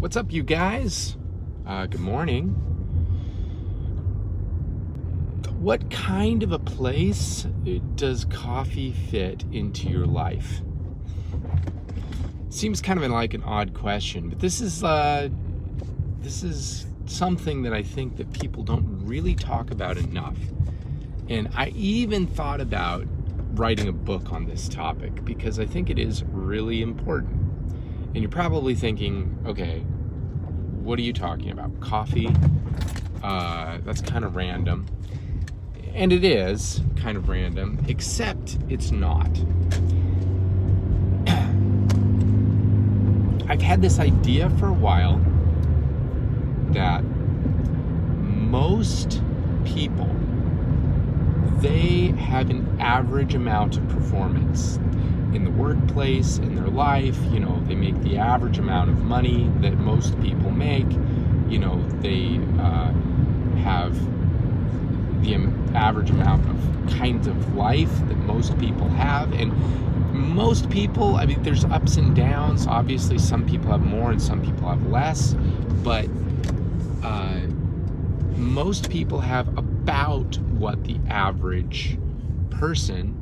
What's up, you guys? Good morning. What kind of a place does coffee fit into your life? Seems kind of like an odd question, but this is something that I think that people don't really talk about enough. And I even thought about writing a book on this topic because I think it is really important. And you're probably thinking, okay, what are you talking about? Coffee? That's kind of random. And it is kind of random, except it's not. I've had this idea for a while that most people, they have an average amount of performance in the workplace, in their life. You know, they make the average amount of money that most people make. You know, they have the average amount of kinds of life that most people have. And most people, I mean, there's ups and downs. Obviously, some people have more and some people have less. But most people have about what the a person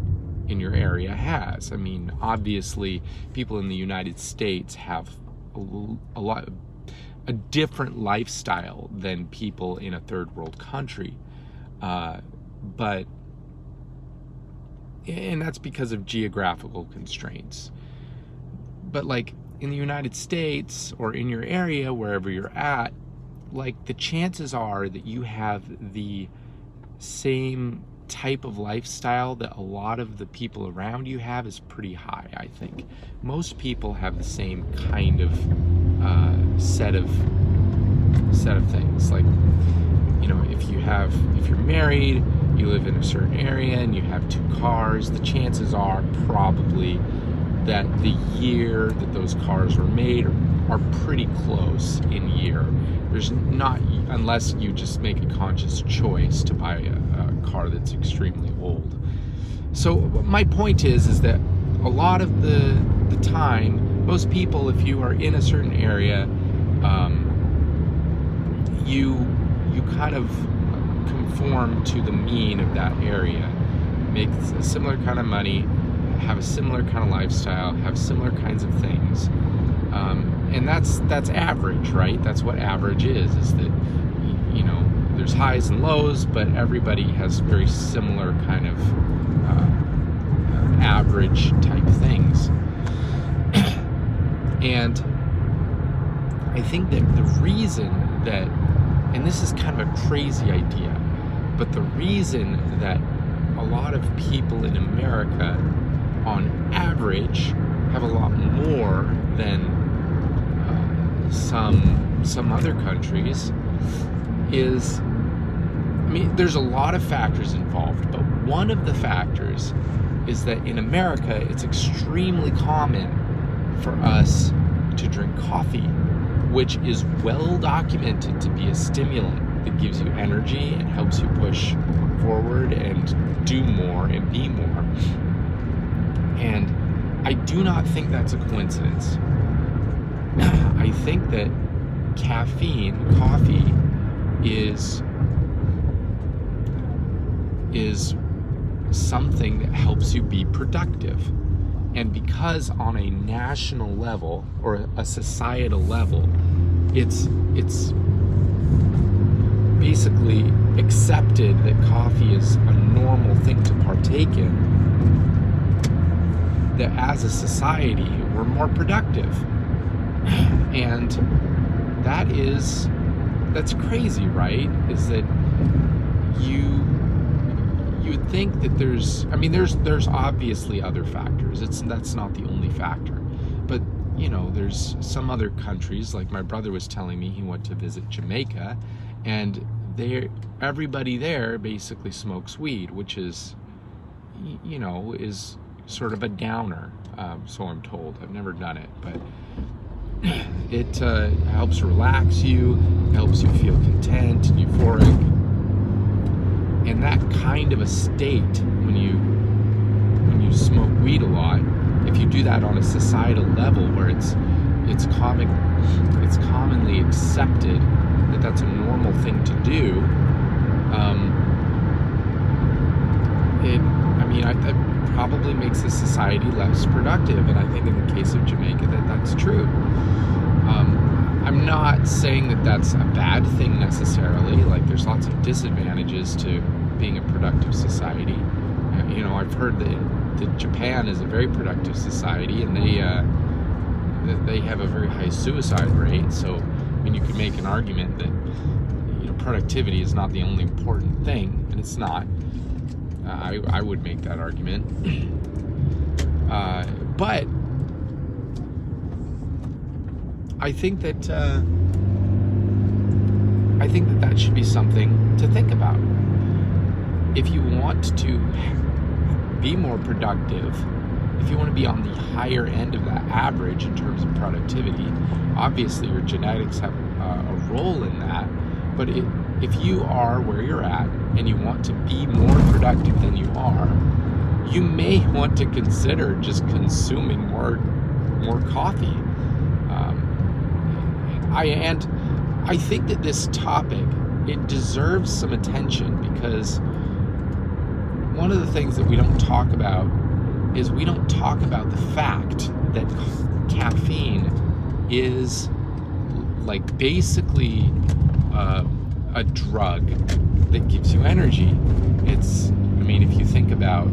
in your area has. I mean, obviously, people in the United States have a different lifestyle than people in a third world country. And that's because of geographical constraints. But like in the United States or in your area, wherever you're at, like the chances are that you have the same type of lifestyle that a lot of the people around you have is pretty high, I think. Most people have the same kind of set of things. Like, you know, if you're married, you live in a certain area and you have 2 cars, the chances are probably that the year that those cars were made are pretty close in year. There's not, unless you just make a conscious choice to buy a car that's extremely old. So my point is that a lot of the time, most people, if you are in a certain area, you kind of conform to the mean of that area, make a similar kind of money, have a similar kind of lifestyle, have similar kinds of things, and that's average, right? That's what average is that, you know, there's highs and lows, but everybody has very similar kind of average type things. And I think that the reason that, and this is kind of a crazy idea, but the reason that a lot of people in America, on average, have a lot more than some other countries is, I mean, there's a lot of factors involved, but one of the factors is that in America, it's extremely common for us to drink coffee, which is well documented to be a stimulant that gives you energy and helps you push forward and do more and be more. And I do not think that's a coincidence. I think that coffee is something that helps you be productive. And because on a national level or a societal level, it's basically accepted that coffee is a normal thing to partake in, that as a society, we're more productive. And that's crazy, right? Is that you would think that there's obviously other factors. That's not the only factor. But, you know, there's some other countries, like my brother was telling me, he went to visit Jamaica, and everybody there basically smokes weed, which is, you know, is sort of a downer, so I'm told. I've never done it, but it helps relax you, helps you feel content and euphoric. And that kind of a state, when you smoke weed a lot, if you do that on a societal level where it's commonly accepted that that's a normal thing to do, that probably makes the society less productive. And I think in the case of Jamaica that's true. I'm not saying that that's a bad thing necessarily. Like, there's lots of disadvantages to being a productive society. I've heard that Japan is a very productive society, and they have a very high suicide rate. So, you could make an argument that productivity is not the only important thing, and it's not. I would make that argument, but I think that that should be something to think about. If you want to be more productive, if you want to be on the higher end of that average in terms of productivity, obviously your genetics have a role in that. But if you are where you're at and you want to be more productive than you are, you may want to consider just consuming more coffee. I think that this topic, it deserves some attention, because one of the things that we don't talk about is we don't talk about the fact that caffeine is like basically a drug that gives you energy. If you think about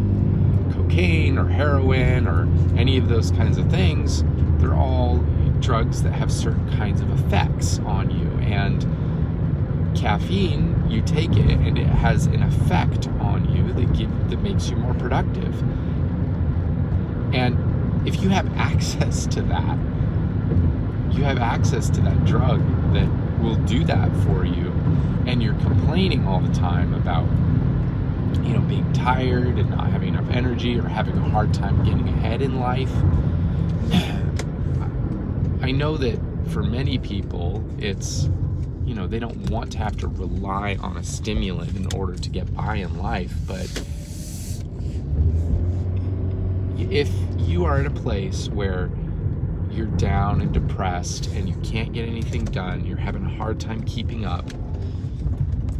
cocaine or heroin or any of those kinds of things, they're all drugs that have certain kinds of effects on you. And caffeine, you take it and it has an effect on you that makes you more productive. And if you have access to that, you have access to that drug that will do that for you, and you're complaining all the time about being tired and not having enough energy or having a hard time getting ahead in life. I know that for many people it's they don't want to have to rely on a stimulant in order to get by in life, but if you are in a place where you're down and depressed and you can't get anything done, you're having a hard time keeping up,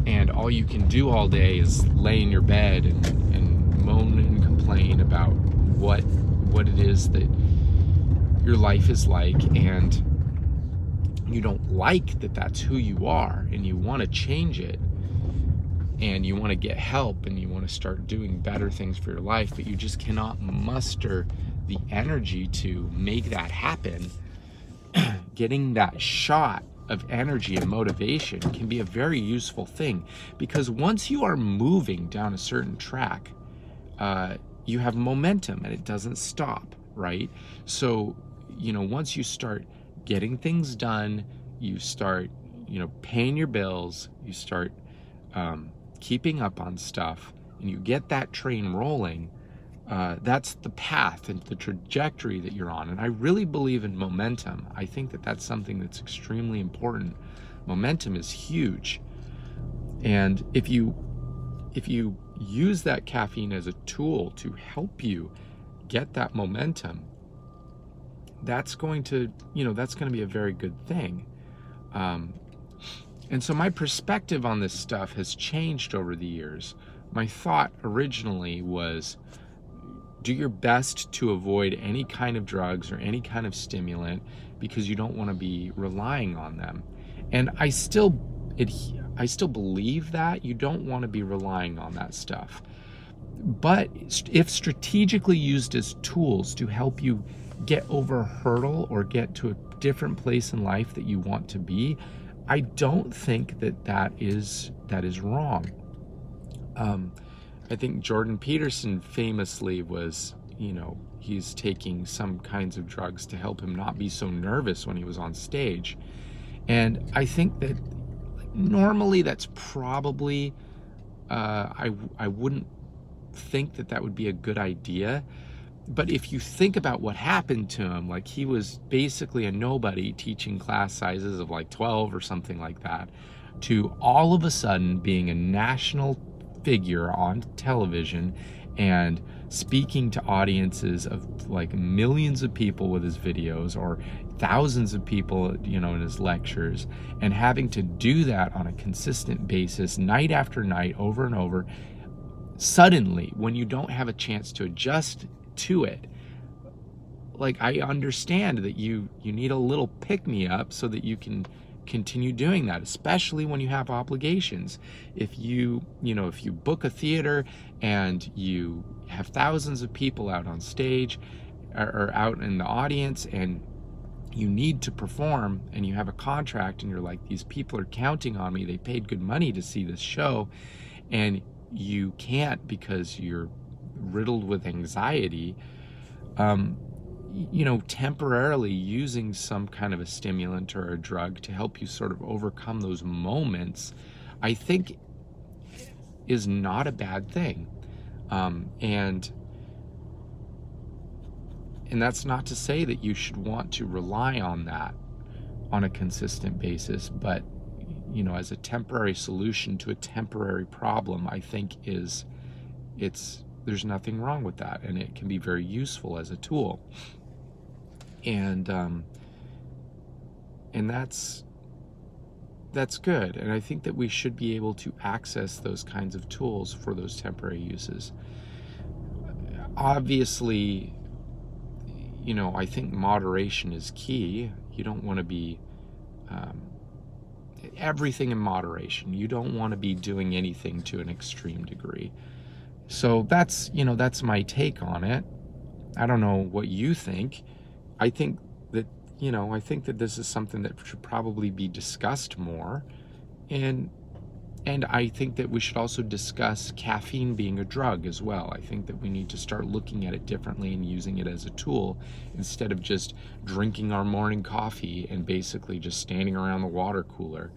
and all you can do all day is lay in your bed and moan and complain about what it is that your life is like, and you don't like that that's who you are, and you want to change it, and you want to get help, and you want to start doing better things for your life, but you just cannot muster the energy to make that happen. Getting that shot of energy and motivation can be a very useful thing, because once you are moving down a certain track, you have momentum and it doesn't stop, right? So, once you start getting things done, you start, paying your bills, you start keeping up on stuff, and you get that train rolling, that's the path and the trajectory that you're on. And I really believe in momentum. I think that that's something that's extremely important. Momentum is huge. And if you use that caffeine as a tool to help you get that momentum, that's going to be a very good thing. And so my perspective on this stuff has changed over the years. My thought originally was, do your best to avoid any kind of drugs or any kind of stimulant, because you don't want to be relying on them. And I still believe that you don't want to be relying on that stuff. But if strategically used as tools to help you get over a hurdle or get to a different place in life that you want to be, I don't think that is wrong. I think Jordan Peterson famously was, he's taking some kinds of drugs to help him not be so nervous when he was on stage. And I think that normally that's probably, I wouldn't think that would be a good idea. But if you think about what happened to him, like, he was basically a nobody teaching class sizes of like 12 or something like that, to all of a sudden being a national figure on television and speaking to audiences of like millions of people with his videos, or thousands of people, you know, in his lectures, and having to do that on a consistent basis, night after night, over and over, suddenly, when you don't have a chance to adjust to it, like, I understand that you need a little pick-me-up so that you can continue doing that, especially when you have obligations. If you book a theater and you have thousands of people out on stage or out in the audience, and you need to perform, and you have a contract, and you're like, these people are counting on me, they paid good money to see this show, and you can't because you're riddled with anxiety, you know, temporarily using some kind of a stimulant or a drug to help you sort of overcome those moments, I think is not a bad thing. And that's not to say that you should want to rely on that on a consistent basis, but, you know, as a temporary solution to a temporary problem, I think there's nothing wrong with that, and it can be very useful as a tool. And that's good, and I think that we should be able to access those kinds of tools for those temporary uses. Obviously, you know, I think moderation is key. You don't want to be everything in moderation. You don't want to be doing anything to an extreme degree. So that's my take on it. I don't know what you think. I think that this is something that should probably be discussed more, and I think that we should also discuss caffeine being a drug as well. I think that we need to start looking at it differently and using it as a tool instead of just drinking our morning coffee and basically just standing around the water cooler.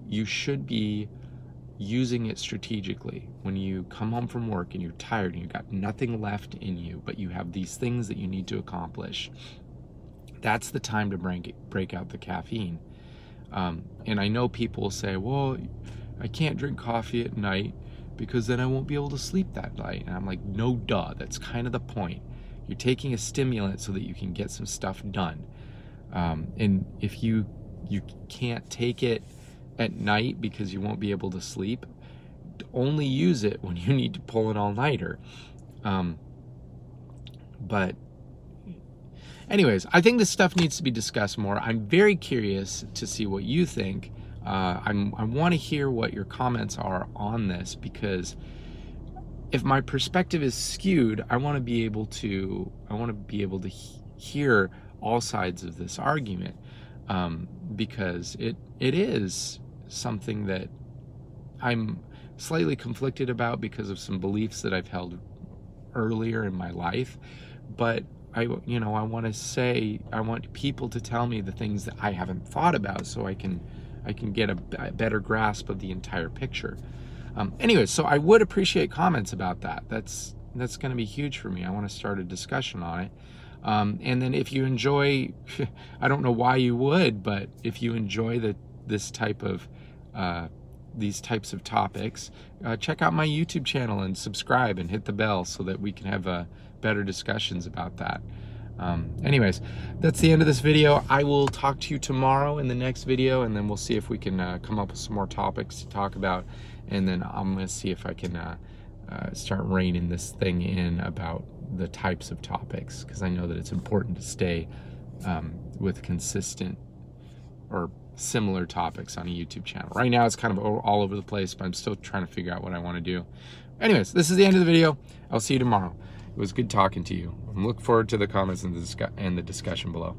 You should be using it strategically. When you come home from work and you're tired and you've got nothing left in you, but you have these things that you need to accomplish, that's the time to break out the caffeine. And I know people will say, well, I can't drink coffee at night because then I won't be able to sleep that night. And I'm like, no, duh, that's kind of the point. You're taking a stimulant so that you can get some stuff done. And if you can't take it at night because you won't be able to sleep, only use it when you need to pull an all-nighter. But anyways, I think this stuff needs to be discussed more. I'm very curious to see what you think. I want to hear what your comments are on this, because if my perspective is skewed, I want to be able to hear all sides of this argument, because it is something that I'm slightly conflicted about because of some beliefs that I've held earlier in my life. But I want people to tell me the things that I haven't thought about, so I can get a better grasp of the entire picture. Anyways, so I would appreciate comments about that. That's going to be huge for me. I want to start a discussion on it. And then if you enjoy, I don't know why you would, but if you enjoy these types of topics, check out my YouTube channel and subscribe and hit the bell so that we can have better discussions about that. Anyways, that's the end of this video. I will talk to you tomorrow in the next video, and then we'll see if we can come up with some more topics to talk about, and then I'm going to see if I can start reining this thing in about the types of topics, because I know that it's important to stay with consistent or similar topics on a YouTube channel. Right now it's kind of all over the place, but I'm still trying to figure out what I want to do. Anyways, this is the end of the video. I'll see you tomorrow. It was good talking to you. I'm looking forward to the comments and the discussion below.